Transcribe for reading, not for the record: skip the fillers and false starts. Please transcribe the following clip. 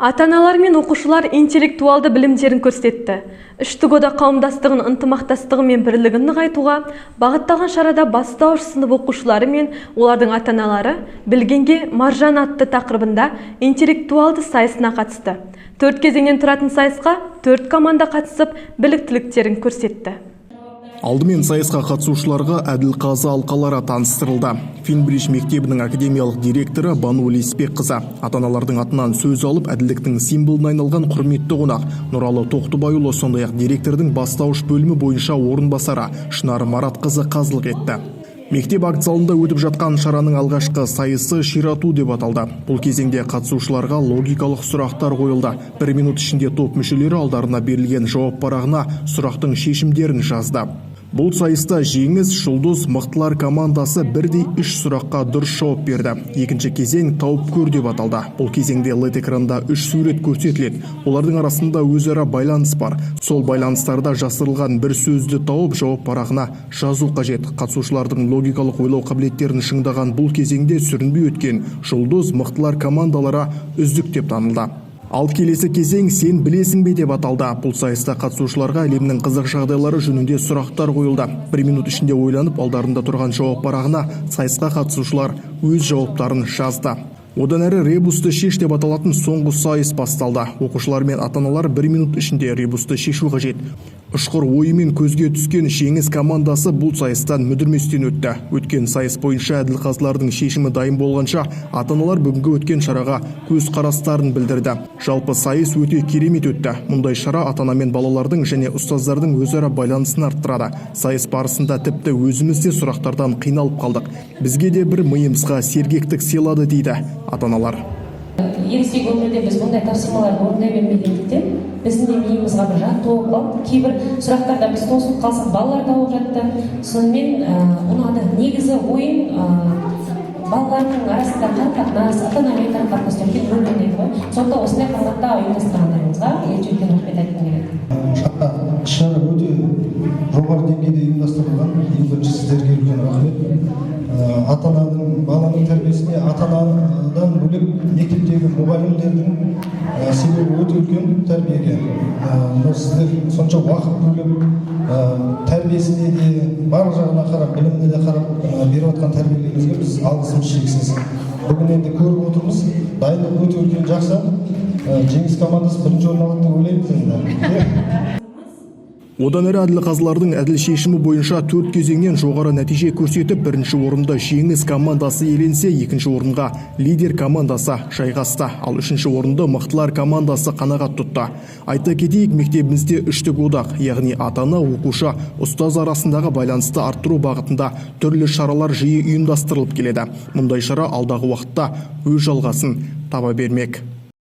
Ата-аналар мен оқушылар интеллектуалды білімдерін көрсетті. Үштік одақ қауымдастығының ынтымақтастығы мен бірлігін нығайтуға бағытталған шарада бастауыш сынып оқушылары мен олардың ата-аналары білгенге маржан атты тақырыбында интеллектуалды сайысына қатысты. 4 кезеңнен тұратын сайысқа 4 команда қатысып, біліктіліктерін көрсетті. Алдымен сайысқа қатысушыларға әділқазы алқалары таныстырылды. Финбридж мектебінің академиялық директоры Бану Леспек қызы ата-аналардың атынан сөз алып, әділдіктің символына айналған құрметті қонақ Нұралы Тоқтыбайұлы, сондай-ақ директордың бастауыш бөлімі бойынша орынбасары Шынар Маратқызы қазылық етті. Мектеп акт залында өтіп жатқан шараның алғашқы сайысы ширату деп аталды. Бұл кезеңде қатысушыларға логикалық сұрақтар қойылды. 1 минут ішінде топ мүшелері алдарына берілген жауап парағына сұрақтың шешімдерін жазды. Бұл сайыста жеңіс жұлдыз мықтылар командасы бірдей 3 сұраққа дұрыс жауап берді. Екінші кезең тауып көр деп аталды. Бұл кезеңде LED экранда 3 сурет көрсетіледі. Олардың арасында өзара байланыс бар. Сол байланыстарда жасырылған бір сөзді тауып жауап парағына жазу қажет. Қатысушылардың логикалық ойлау қабілеттерін шыңдаған бұл кезеңде сүрінбей өткен жұлдыз мықтылар командалары үздік деп танылды. Ал келесі кезең сен білесің бе деп аталды. Бұл сайыста қатысушыларға әлемнің қызық жағдайлары жөнінде сұрақтар қойылды. 1 минут ішінде ойланып, алдарында тұрған жауап парағына сайысқа қатысушылар өз жауаптарын жазды. Одан әрі ребусты шеш деп аталатын соңғы сайыс басталды. Оқушылар мен ата-аналар 1 минут ішінде ребусты шешу қажет. Ұшқыр ойымен көзге түскен жеңіс командасы бұл сайыстан мүдірместен өтті. Өткен сайыс бойынша әділқазылардың шешімі дайын болғанша, ата-аналар бүгінгі өткен шараға көз қарастарын білдірді. Жалпы сайыс өте керемет өтті. Мұндай шара ата-ана мен балалардың және ұстаздардың өзара байланысын арттырады. Сайыс барысында тіпті өзіміз де сұрақтардан қиналып қалдық. Бізге де бір миымызға сергектік сыйлады дейді ата-аналар. Ересек өмірде біз бұндай тапсырмаларды орындай бермегендіктен біздің де миымызға бір жат толып қалды. Кейбір сұрақтарда біз тосылып қалсақ, балалар да болып жатты. Сонымен ұнады. Негізі ойын балалардың арасында қарым-қатынас, ата-анамен қарым-қатынас өткен рөлдерден ғой. Сонда осындай форматта ұйымдастырғандарыңызға үлкен рахмет айтқым келеді. Шара өте жоғары деңгейде ұйымдастырылған. Ең бірінші сіздерге үлкен рахмет. Ата-ананың баланың тәрбиесіне ата-анадан бөлек мектептегі мұғалімдердің себебі өте үлкен тәрбиеге. Сіздер сонша уақыт бөліп тәрбиесіне де барлық жағына қарап, біліміне де қарап беріп жатқан тәрбиелеріңізге біз алғысымыз шексіз. Бүгін енді көріп отырмыз, дайындық өте үлкен жақсы. Жеңіс командасы бірінші орын алады деп ойлаймыз. Одан әрі әділқазылардың әділ шешімі бойынша 4 кезеңнен жоғары нәтиже көрсетіп, бірінші орында жеңіс командасы иеленсе, екінші орынға лидер командасы жайғасты. Ал үшінші орынды мықтылар командасы қанағат тұтты. Айта кетейік, мектебімізде үштік одақ, яғни ата-ана, оқушы, ұстаз арасындағы байланысты арттыру бағытында түрлі шаралар жиі ұйымдастырылып келеді. Мұндай шара алдағы уақытта өз жалғасын таба бермек.